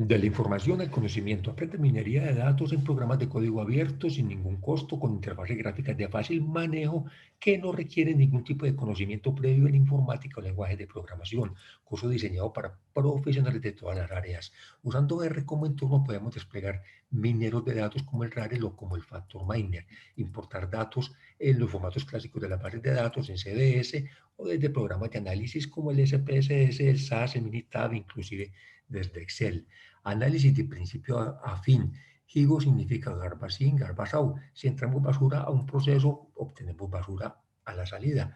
De la información al conocimiento. Aprende minería de datos en programas de código abierto sin ningún costo, con interfaces gráficas de fácil manejo que no requieren ningún tipo de conocimiento previo en informática o lenguaje de programación. Curso diseñado para profesionales de todas las áreas. Usando R como entorno podemos desplegar mineros de datos como el Rarel o como el Factor Miner, importar datos en los formatos clásicos de las bases de datos en CDS o desde programas de análisis como el SPSS, el SAS, el Minitab, inclusive desde Excel. Análisis de principio a fin. HIGO significa garbage in, garbage out. Si entramos basura a un proceso, obtenemos basura a la salida.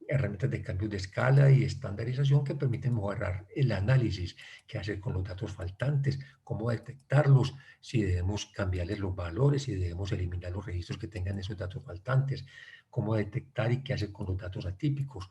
Herramientas de cambio de escala y estandarización que permiten mejorar el análisis, qué hacer con los datos faltantes, cómo detectarlos, si debemos cambiarles los valores, si debemos eliminar los registros que tengan esos datos faltantes, cómo detectar y qué hacer con los datos atípicos,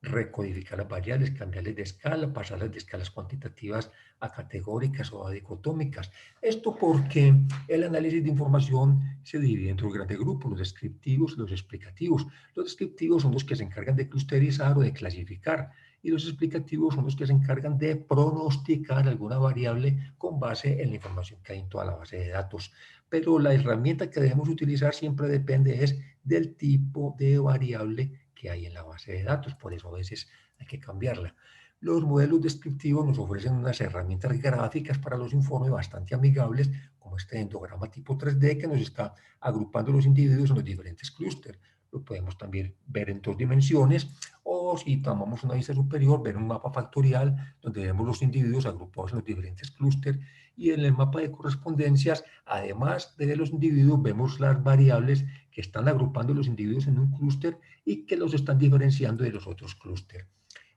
recodificar las variables, cambiarles de escala, pasarlas de escalas cuantitativas a categóricas o a dicotómicas. Esto porque el análisis de información se divide en dos grandes grupos, los descriptivos y los explicativos. Los descriptivos son los que se encargan de clusterizar o de clasificar, y los explicativos son los que se encargan de pronosticar alguna variable con base en la información que hay en toda la base de datos. Pero la herramienta que debemos utilizar siempre depende es del tipo de variable que hay en la base de datos, por eso a veces hay que cambiarla. Los modelos descriptivos nos ofrecen unas herramientas gráficas para los informes bastante amigables, como este endograma tipo 3D que nos está agrupando los individuos en los diferentes clústeres. Lo podemos también ver en dos dimensiones, o si tomamos una vista superior, ver un mapa factorial donde vemos los individuos agrupados en los diferentes clústeres, y en el mapa de correspondencias, además de los individuos, vemos las variables que están agrupando los individuos en un clúster y que los están diferenciando de los otros clústeres.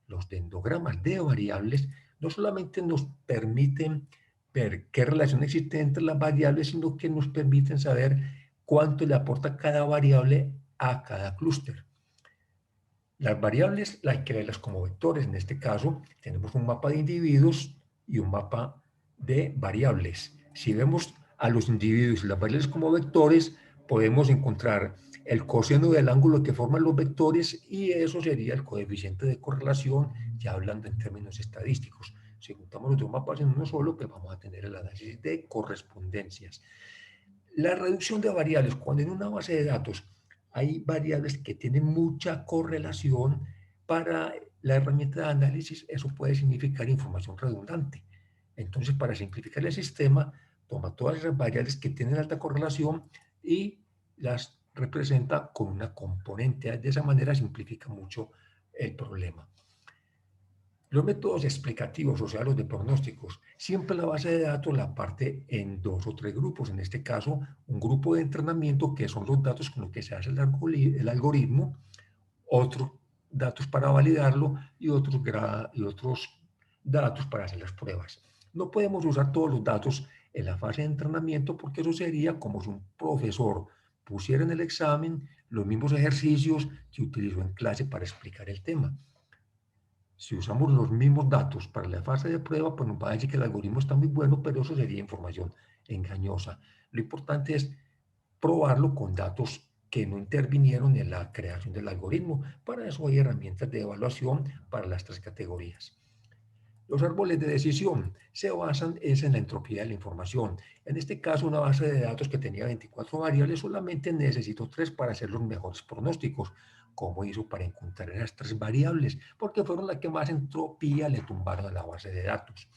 Los dendogramas de variables no solamente nos permiten ver qué relación existe entre las variables, sino que nos permiten saber cuánto le aporta cada variable a cada clúster. Las variables hay que verlas como vectores. En este caso, tenemos un mapa de individuos y un mapa de variables. Si vemos a los individuos y las variables como vectores, podemos encontrar el coseno del ángulo que forman los vectores, y eso sería el coeficiente de correlación, ya hablando en términos estadísticos. Si juntamos los dos mapas en uno solo, pues vamos a tener el análisis de correspondencias. La reducción de variables, cuando en una base de datos hay variables que tienen mucha correlación, para la herramienta de análisis eso puede significar información redundante. Entonces, para simplificar el sistema, toma todas esas variables que tienen alta correlación y las representa con una componente. De esa manera simplifica mucho el problema. Los métodos explicativos, o sea, los de pronósticos, siempre la base de datos la parte en dos o tres grupos. En este caso, un grupo de entrenamiento, que son los datos con los que se hace el algoritmo, otros datos para validarlo y otros datos para hacer las pruebas. No podemos usar todos los datos en la fase de entrenamiento, porque eso sería como si un profesor pusiera en el examen los mismos ejercicios que utilizó en clase para explicar el tema. Si usamos los mismos datos para la fase de prueba, pues nos va a decir que el algoritmo está muy bueno, pero eso sería información engañosa. Lo importante es probarlo con datos que no intervinieron en la creación del algoritmo. Para eso hay herramientas de evaluación para las tres categorías. Los árboles de decisión se basan en la entropía de la información. En este caso, una base de datos que tenía 24 variables, solamente necesito 3 para hacer los mejores pronósticos. ¿Cómo hizo para encontrar esas 3 variables? Porque fueron las que más entropía le tumbaron a la base de datos.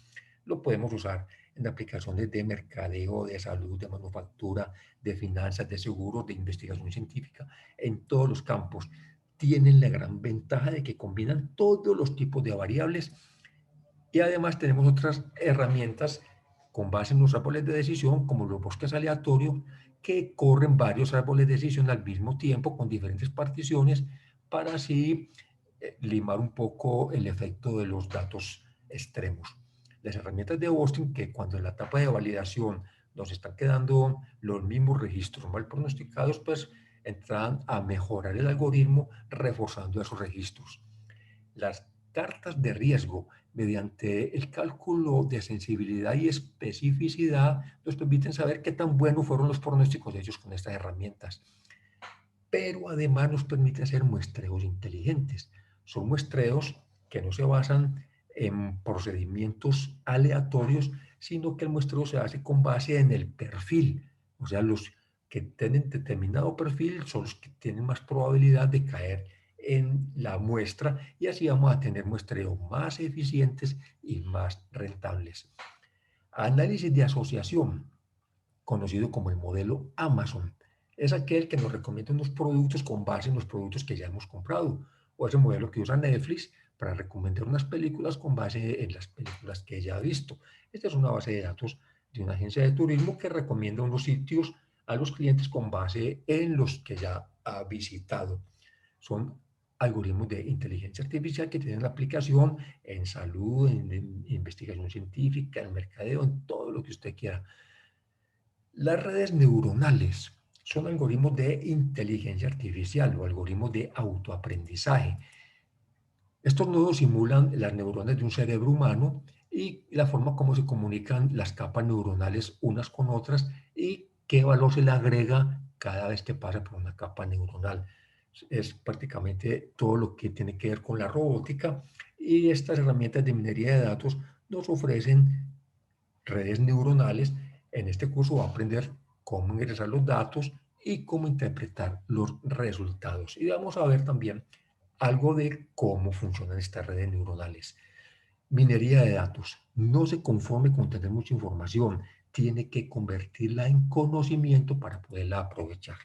Lo podemos usar en aplicaciones de mercadeo, de salud, de manufactura, de finanzas, de seguros, de investigación científica, en todos los campos. Tienen la gran ventaja de que combinan todos los tipos de variables, y además tenemos otras herramientas con base en los árboles de decisión, como los bosques aleatorios, que corren varios árboles de decisión al mismo tiempo con diferentes particiones, para así limar un poco el efecto de los datos extremos. Las herramientas de Boston, que cuando en la etapa de validación nos están quedando los mismos registros mal pronosticados, pues entran a mejorar el algoritmo reforzando esos registros. Las cartas de riesgo, mediante el cálculo de sensibilidad y especificidad, nos permiten saber qué tan buenos fueron los pronósticos hechos con estas herramientas. Pero además nos permite hacer muestreos inteligentes. Son muestreos que no se basan en procedimientos aleatorios, sino que el muestreo se hace con base en el perfil. O sea, los que tienen determinado perfil son los que tienen más probabilidad de caer en la muestra y así vamos a tener muestreos más eficientes y más rentables. Análisis de asociación, conocido como el modelo Amazon, es aquel que nos recomienda unos productos con base en los productos que ya hemos comprado, o ese modelo que usa Netflix para recomendar unas películas con base en las películas que ya ha visto. Esta es una base de datos de una agencia de turismo que recomienda unos sitios a los clientes con base en los que ya ha visitado. Son algoritmos de inteligencia artificial que tienen aplicación en salud, en investigación científica, en mercadeo, en todo lo que usted quiera. Las redes neuronales son algoritmos de inteligencia artificial o algoritmos de autoaprendizaje. Estos nodos simulan las neuronas de un cerebro humano y la forma como se comunican las capas neuronales unas con otras y qué valor se le agrega cada vez que pasa por una capa neuronal. Es prácticamente todo lo que tiene que ver con la robótica y estas herramientas de minería de datos nos ofrecen redes neuronales. En este curso va a aprender cómo ingresar los datos y cómo interpretar los resultados. Y vamos a ver también algo de cómo funcionan estas redes neuronales. Minería de datos. No se conforme con tener mucha información, tiene que convertirla en conocimiento para poderla aprovechar.